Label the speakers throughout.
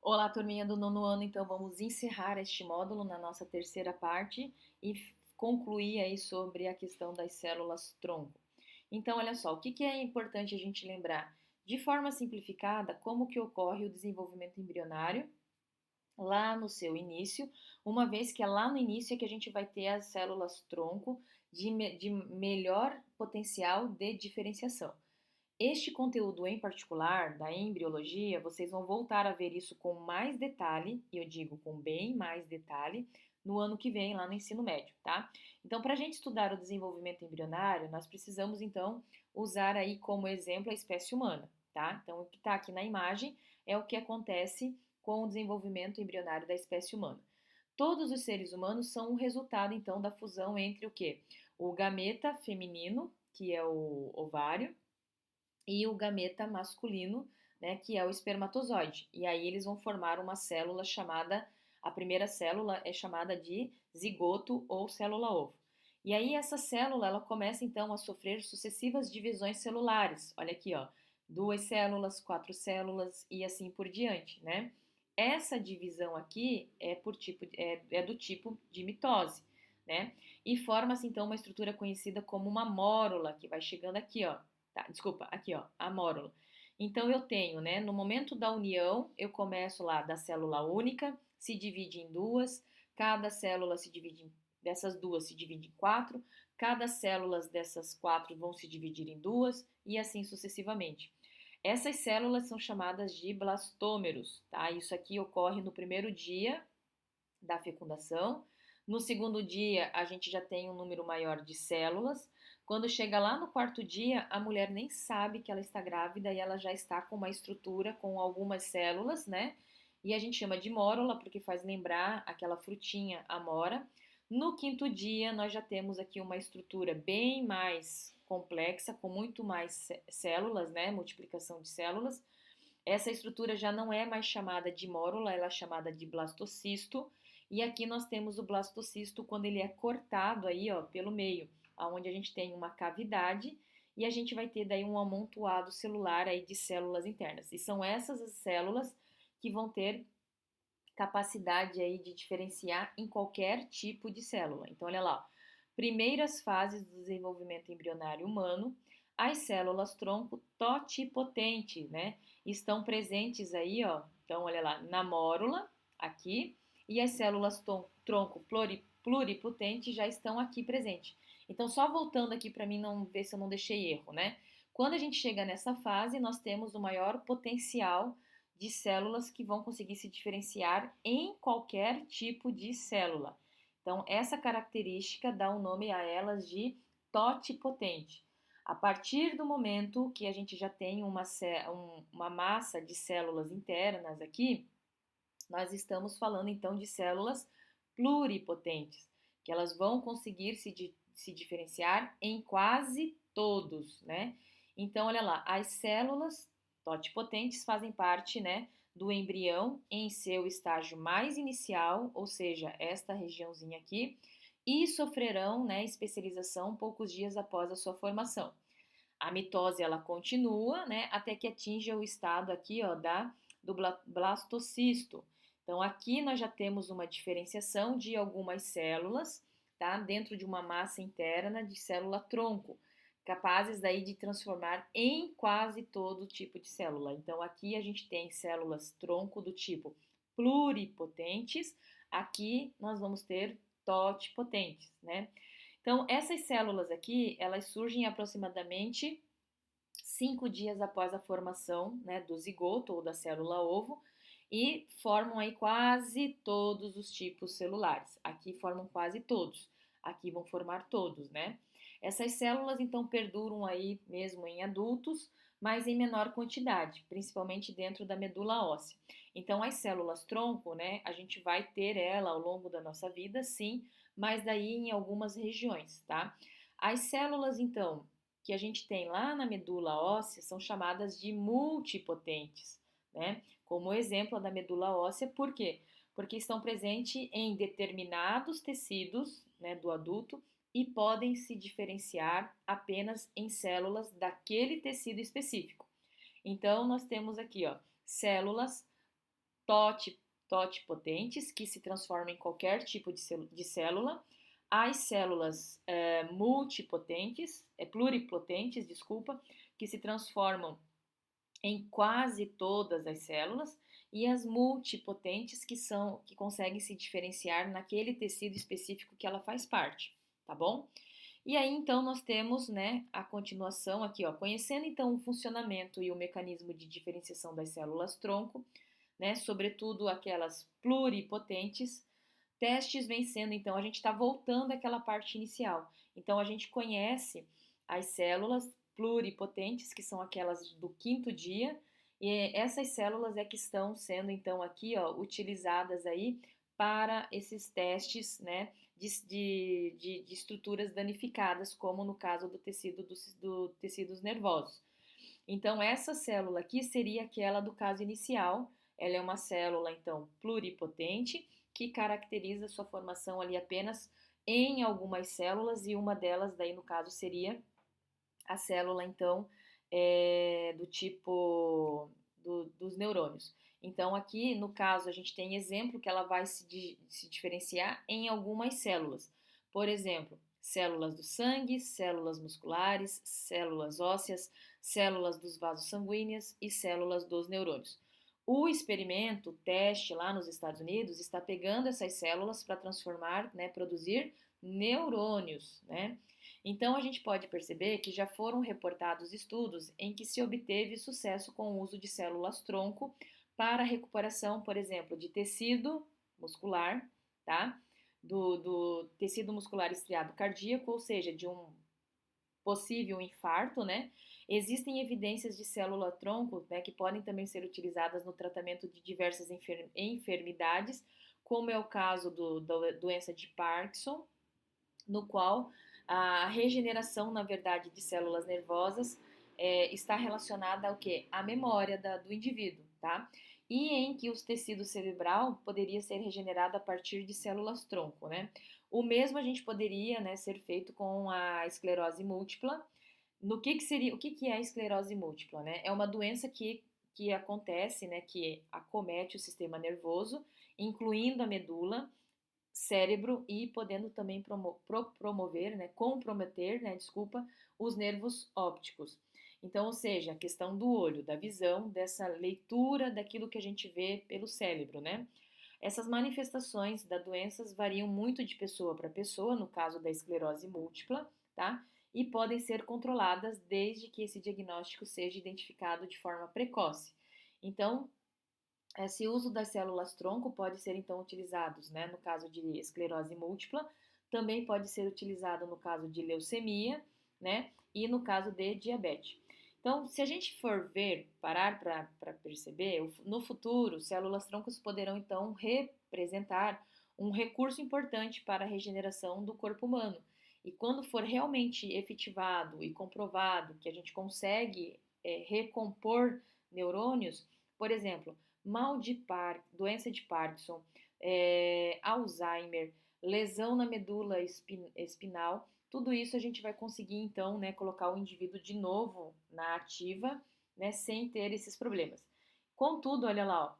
Speaker 1: Olá, turminha do nono ano. Então, vamos encerrar este módulo na nossa terceira parte e concluir aí sobre a questão das células tronco. Então, olha só, o que é importante a gente lembrar? De forma simplificada, como que ocorre o desenvolvimento embrionário lá no seu início, uma vez que é lá no início é que a gente vai ter as células tronco de melhor potencial de diferenciação. Este conteúdo em particular, da embriologia, vocês vão voltar a ver isso com mais detalhe, e eu digo com bem mais detalhe, no ano que vem, lá no ensino médio, tá? Então, para a gente estudar o desenvolvimento embrionário, nós precisamos, então, usar aí como exemplo a espécie humana, tá? Então, o que está aqui na imagem é o que acontece com o desenvolvimento embrionário da espécie humana. Todos os seres humanos são o resultado, então, da fusão entre o quê? O gameta feminino, que é o ovário, e o gameta masculino, né, que é o espermatozoide. E aí eles vão formar uma célula chamada, a primeira célula é chamada de zigoto ou célula-ovo. E aí essa célula, ela começa então a sofrer sucessivas divisões celulares. Olha aqui, ó, 2 células, 4 células e assim por diante, né? Essa divisão aqui é do tipo de mitose, né? E forma-se então uma estrutura conhecida como uma mórula, que vai chegando aqui, ó. Tá, desculpa, aqui ó, a mórula. Então eu tenho, né, no momento da união, eu começo lá da célula única, se divide em duas, cada célula se divide dessas duas se divide em quatro, cada célula dessas quatro vão se dividir em duas e assim sucessivamente. Essas células são chamadas de blastômeros, tá? Isso aqui ocorre no primeiro dia da fecundação. No segundo dia, a gente já tem um número maior de células. Quando chega lá no quarto dia, a mulher nem sabe que ela está grávida e ela já está com uma estrutura com algumas células, né? E a gente chama de mórula porque faz lembrar aquela frutinha amora. No quinto dia, nós já temos aqui uma estrutura bem mais complexa, com muito mais células, né? Multiplicação de células. Essa estrutura já não é mais chamada de mórula, ela é chamada de blastocisto. E aqui nós temos o blastocisto quando ele é cortado aí, ó, pelo meio, aonde a gente tem uma cavidade e a gente vai ter daí um amontoado celular aí de células internas. E são essas as células que vão ter capacidade aí de diferenciar em qualquer tipo de célula. Então, olha lá, ó. Primeiras fases do desenvolvimento embrionário humano, as células tronco totipotente, né? Estão presentes aí, ó. Então, olha lá, na mórula, aqui, e as células tronco pluripotente já estão aqui presentes. Então, só voltando aqui para mim não ver se eu não deixei erro, né? Quando a gente chega nessa fase, nós temos o maior potencial de células que vão conseguir se diferenciar em qualquer tipo de célula. Então, essa característica dá o nome a elas de totipotente. A partir do momento que a gente já tem uma massa de células internas aqui, nós estamos falando então de células pluripotentes, que elas vão conseguir se diferenciar em quase todos, né? Então, olha lá, as células totipotentes fazem parte, né, do embrião em seu estágio mais inicial, ou seja, esta regiãozinha aqui, e sofrerão, né, especialização poucos dias após a sua formação. A mitose ela continua, né, até que atinja o estado aqui, ó, do blastocisto. Então aqui nós já temos uma diferenciação de algumas células, tá, dentro de uma massa interna de célula tronco, capazes daí de transformar em quase todo tipo de célula. Então aqui a gente tem células tronco do tipo pluripotentes, aqui nós vamos ter totipotentes, né? Então, essas células aqui, elas surgem aproximadamente 5 dias após a formação, né, do zigoto ou da célula ovo e formam aí quase todos os tipos celulares. Aqui formam quase todos, aqui vão formar todos, né? Essas células então perduram aí mesmo em adultos, mas em menor quantidade, principalmente dentro da medula óssea. Então, as células tronco, né, a gente vai ter ela ao longo da nossa vida, sim, mas daí em algumas regiões, tá? As células, então, que a gente tem lá na medula óssea são chamadas de multipotentes, né? Como exemplo da medula óssea, por quê? Porque estão presentes em determinados tecidos, né, do adulto e podem se diferenciar apenas em células daquele tecido específico. Então, nós temos aqui, ó, células TOT, totipotentes, que se transformam em qualquer tipo de célula, as células multipotentes, pluripotentes, desculpa, que se transformam em quase todas as células, e as multipotentes, que conseguem se diferenciar naquele tecido específico que ela faz parte, tá bom? E aí, então, nós temos, né, a continuação aqui, ó, conhecendo, então, o funcionamento e o mecanismo de diferenciação das células-tronco, né, sobretudo aquelas pluripotentes, testes vem sendo, então, a gente está voltando àquela parte inicial. Então, a gente conhece as células pluripotentes, que são aquelas do quinto dia, e essas células é que estão sendo, então, aqui, ó, utilizadas aí para esses testes, né, de estruturas danificadas, como no caso do tecidos nervosos. Então, essa célula aqui seria aquela do caso inicial. Ela é uma célula, então, pluripotente, que caracteriza sua formação ali apenas em algumas células, e uma delas, daí no caso, seria a célula, então, do tipo dos neurônios. Então, aqui, no caso, a gente tem exemplo que ela vai se diferenciar em algumas células. Por exemplo, células do sangue, células musculares, células ósseas, células dos vasos sanguíneos e células dos neurônios. O experimento, o teste lá nos Estados Unidos, está pegando essas células para transformar, né, produzir neurônios, né? Então, a gente pode perceber que já foram reportados estudos em que se obteve sucesso com o uso de células-tronco para a recuperação, por exemplo, de tecido muscular, tá? Do tecido muscular estriado cardíaco, ou seja, de um possível infarto, né? Existem evidências de célula-tronco, né, que podem também ser utilizadas no tratamento de diversas enfermidades, como é o caso da doença de Parkinson, no qual a regeneração, na verdade, de células nervosas está relacionada ao quê? À memória do indivíduo, tá? E em que o tecido cerebral poderia ser regenerado a partir de células-tronco, né? O mesmo a gente poderia, né, ser feito com a esclerose múltipla. No que seria, o que é a esclerose múltipla, né? É uma doença que acontece, né, que acomete o sistema nervoso, incluindo a medula, cérebro, e podendo também promover, né, comprometer, né, desculpa, os nervos ópticos. Então, ou seja, a questão do olho, da visão, dessa leitura daquilo que a gente vê pelo cérebro, né? Essas manifestações da doença variam muito de pessoa para pessoa, no caso da esclerose múltipla, tá? E podem ser controladas desde que esse diagnóstico seja identificado de forma precoce. Então, esse uso das células-tronco pode ser então utilizados, né, no caso de esclerose múltipla, também pode ser utilizado no caso de leucemia, né, e no caso de diabetes. Então, se a gente for ver, parar para perceber, no futuro, células-troncos poderão então representar um recurso importante para a regeneração do corpo humano. E quando for realmente efetivado e comprovado que a gente consegue recompor neurônios, por exemplo, doença de Parkinson, Alzheimer, lesão na medula espinal, tudo isso a gente vai conseguir então, né, colocar o indivíduo de novo na ativa, né, sem ter esses problemas. Contudo, olha lá, ó,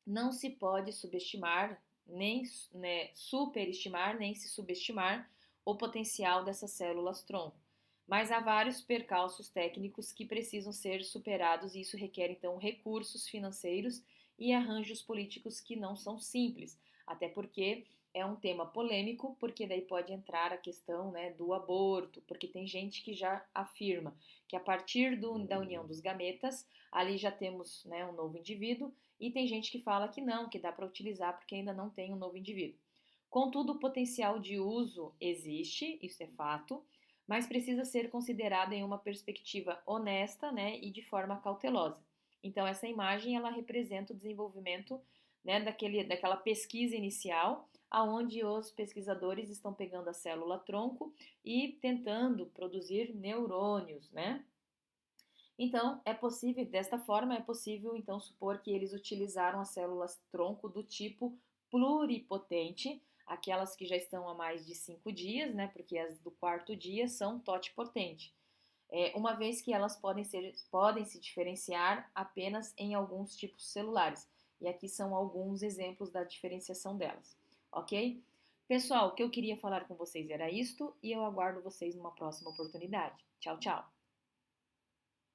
Speaker 1: não se pode subestimar, nem, né, superestimar, nem se subestimar o potencial dessas células-tronco. Mas há vários percalços técnicos que precisam ser superados, e isso requer então recursos financeiros e arranjos políticos que não são simples, até porque é um tema polêmico, porque daí pode entrar a questão, né, do aborto, porque tem gente que já afirma que a partir da união dos gametas, ali já temos, né, um novo indivíduo, e tem gente que fala que não, que dá para utilizar porque ainda não tem um novo indivíduo. Contudo, o potencial de uso existe, isso é fato, mas precisa ser considerado em uma perspectiva honesta, né, e de forma cautelosa. Então, essa imagem ela representa o desenvolvimento, né, daquela pesquisa inicial, aonde os pesquisadores estão pegando a célula-tronco e tentando produzir neurônios, né? Então, desta forma, é possível então supor que eles utilizaram as células-tronco do tipo pluripotente, aquelas que já estão há mais de 5 dias, né? Porque as do quarto dia são totipotente. Uma vez que elas podem se diferenciar apenas em alguns tipos celulares. E aqui são alguns exemplos da diferenciação delas, ok? Pessoal, o que eu queria falar com vocês era isto e eu aguardo vocês numa próxima oportunidade. Tchau, tchau!